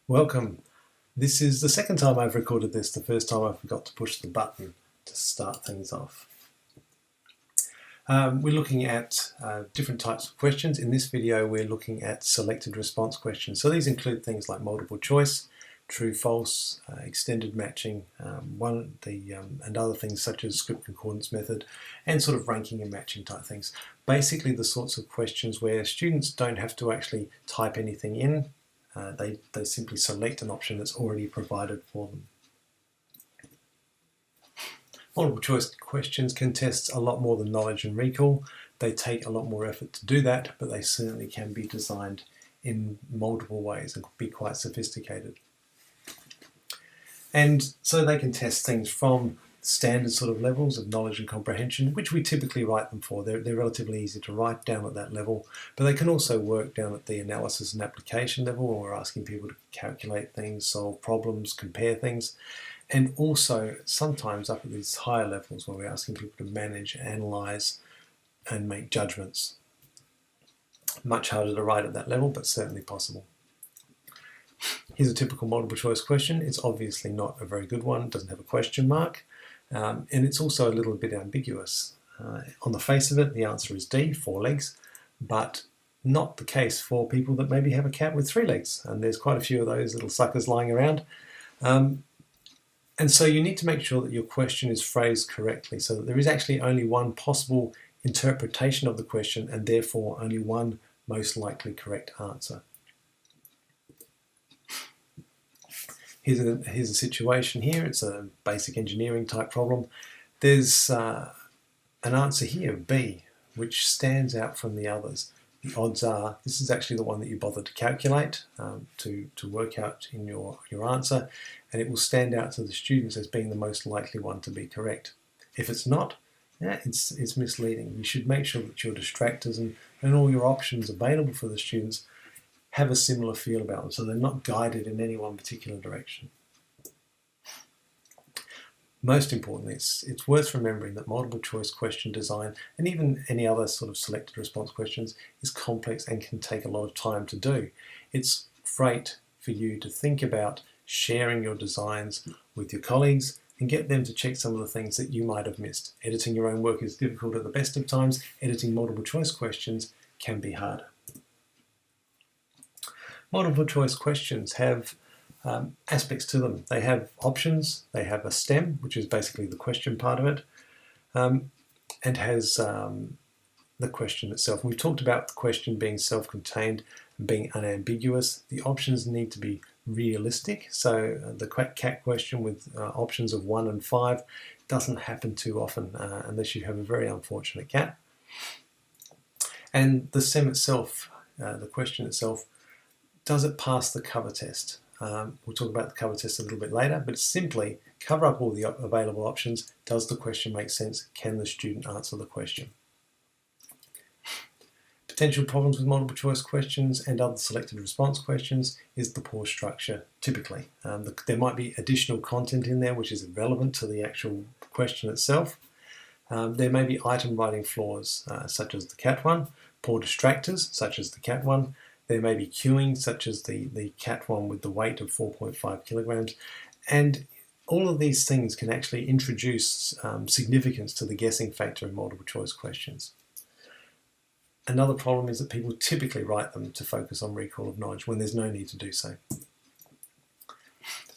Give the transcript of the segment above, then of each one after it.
Welcome. This is the second time I've recorded this. The first time I forgot to push the button to start things off. We're looking at different types of questions. In this video we're looking at selected response questions. So these include things like multiple choice, true, false, extended matching, and other things such as script concordance method, and sort of ranking and matching type things. Basically the sorts of questions where students don't have to actually type anything in. They simply select an option that's already provided for them. Multiple choice questions can test a lot more than knowledge and recall. They take a lot more effort to do that, but they certainly can be designed in multiple ways and be quite sophisticated. And so they can test things from standard sort of levels of knowledge and comprehension, which we typically write them for. They're relatively easy to write down at that level, but they can also work down at the analysis and application level, where we're asking people to calculate things, solve problems, compare things, and also sometimes up at these higher levels where we're asking people to manage, analyze, and make judgments. Much harder to write at that level, but certainly possible. Here's a typical multiple choice question. It's obviously not a very good one. It doesn't have a question mark. And it's also a little bit ambiguous. On the face of it, the answer is D, 4 legs, but not the case for people that maybe have a cat with 3 legs. And there's quite a few of those little suckers lying around. And so you need to make sure that your question is phrased correctly, so that there is actually only one possible interpretation of the question and therefore only one most likely correct answer. Here's a situation here. It's a basic engineering type problem. There's an answer here, B, which stands out from the others. The odds are this is actually the one that you bothered to calculate to work out in your answer, and it will stand out to the students as being the most likely one to be correct. If it's not, it's misleading. You should make sure that your distractors and all your options available for the students have a similar feel about them, so they're not guided in any one particular direction. Most importantly, it's worth remembering that multiple choice question design, and even any other sort of selected response questions, is complex and can take a lot of time to do. It's great for you to think about sharing your designs with your colleagues and get them to check some of the things that you might have missed. Editing your own work is difficult at the best of times. Editing multiple choice questions can be harder. Multiple choice questions have aspects to them. They have options, they have a stem, which is basically the question part of it, and has the question itself. We've talked about the question being self-contained and being unambiguous. The options need to be realistic, so the cat question with options of 1 and 5 doesn't happen too often unless you have a very unfortunate cat. And the STEM itself, the question itself, does it pass the cover test? We'll talk about the cover test a little bit later, but simply cover up all the available options. Does the question make sense? Can the student answer the question? Potential problems with multiple choice questions and other selected response questions is the poor structure, typically. There might be additional content in there which is irrelevant to the actual question itself. There may be item writing flaws, such as the cat one, poor distractors, such as the cat one. There may be queuing, such as the cat one with the weight of 4.5 kilograms. And all of these things can actually introduce significance to the guessing factor in multiple choice questions. Another problem is that people typically write them to focus on recall of knowledge when there's no need to do so.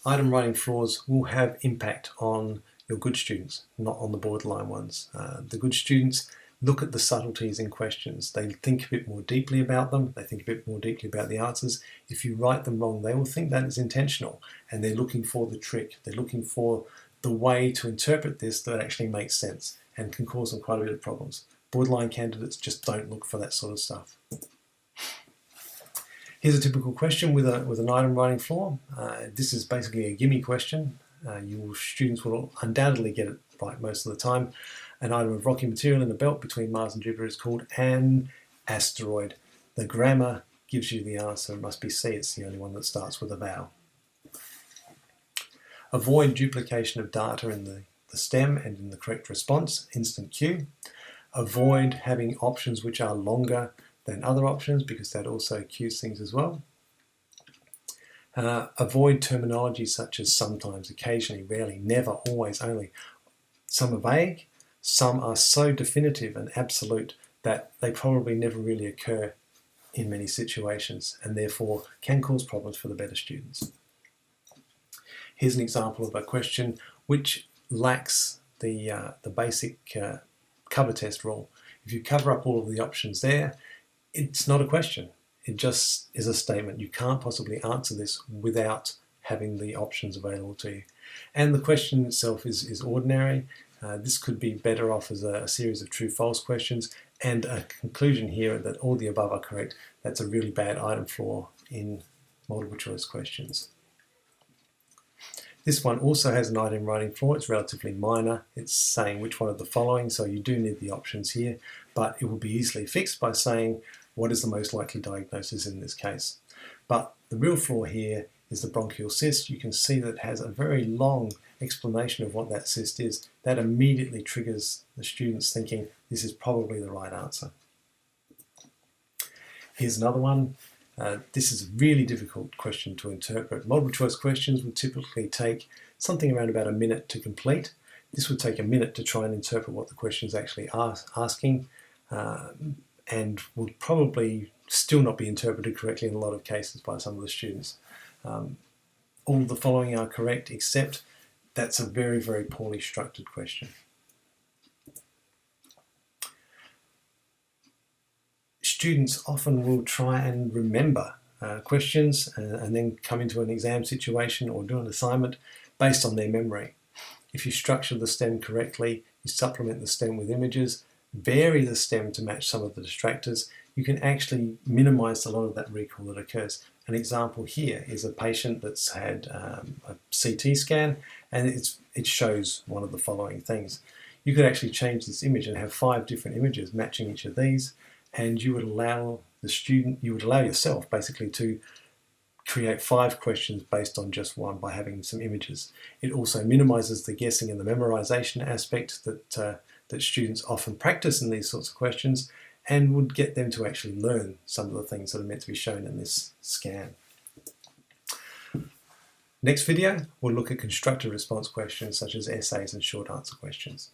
Item writing flaws will have impact on your good students, not on the borderline ones. The good students look at the subtleties in questions. They think a bit more deeply about them. They think a bit more deeply about the answers. If you write them wrong, they will think that is intentional, and they're looking for the trick. They're looking for the way to interpret this that actually makes sense and can cause them quite a bit of problems. Borderline candidates just don't look for that sort of stuff. Here's a typical question with an item writing flaw. This is basically a gimme question. Your students will undoubtedly get it right most of the time. An item of rocky material in a belt between Mars and Jupiter is called an asteroid. The grammar gives you the answer. It must be C. It's the only one that starts with a vowel. Avoid duplication of data in the STEM and in the correct response, instant Q. Avoid having options which are longer than other options because that also cues things as well. Avoid terminology such as sometimes, occasionally, rarely, never, always, only. Some are vague, some are so definitive and absolute that they probably never really occur in many situations and therefore can cause problems for the better students. Here's an example of a question which lacks the basic cover test rule. If you cover up all of the options there, it's not a question. It just is a statement. You can't possibly answer this without having the options available to you. And the question itself is ordinary. This could be better off as a series of true-false questions and a conclusion here that all the above are correct. That's a really bad item flaw in multiple choice questions. This one also has an item writing flaw. It's relatively minor. It's saying which one of the following, so you do need the options here, but it will be easily fixed by saying what is the most likely diagnosis in this case. But the real flaw here is the bronchial cyst. You can see that it has a very long explanation of what that cyst is. That immediately triggers the students thinking this is probably the right answer. Here's another one. This is a really difficult question to interpret. Multiple choice questions would typically take something around about a minute to complete. This would take a minute to try and interpret what the question is actually asking, and would probably still not be interpreted correctly in a lot of cases by some of the students. All the following are correct, except that's a very, very poorly structured question. Students often will try and remember questions and then come into an exam situation or do an assignment based on their memory. If you structure the STEM correctly, you supplement the STEM with images, vary the STEM to match some of the distractors, you can actually minimize a lot of that recall that occurs. An example here is a patient that's had a CT scan and it shows one of the following things. You could actually change this image and have 5 different images matching each of these, and you would allow the student, you would allow yourself basically to create 5 questions based on just one by having some images. It also minimizes the guessing and the memorization aspect that students often practice in these sorts of questions, and would get them to actually learn some of the things that are meant to be shown in this scan. Next video, we'll look at constructed response questions such as essays and short answer questions.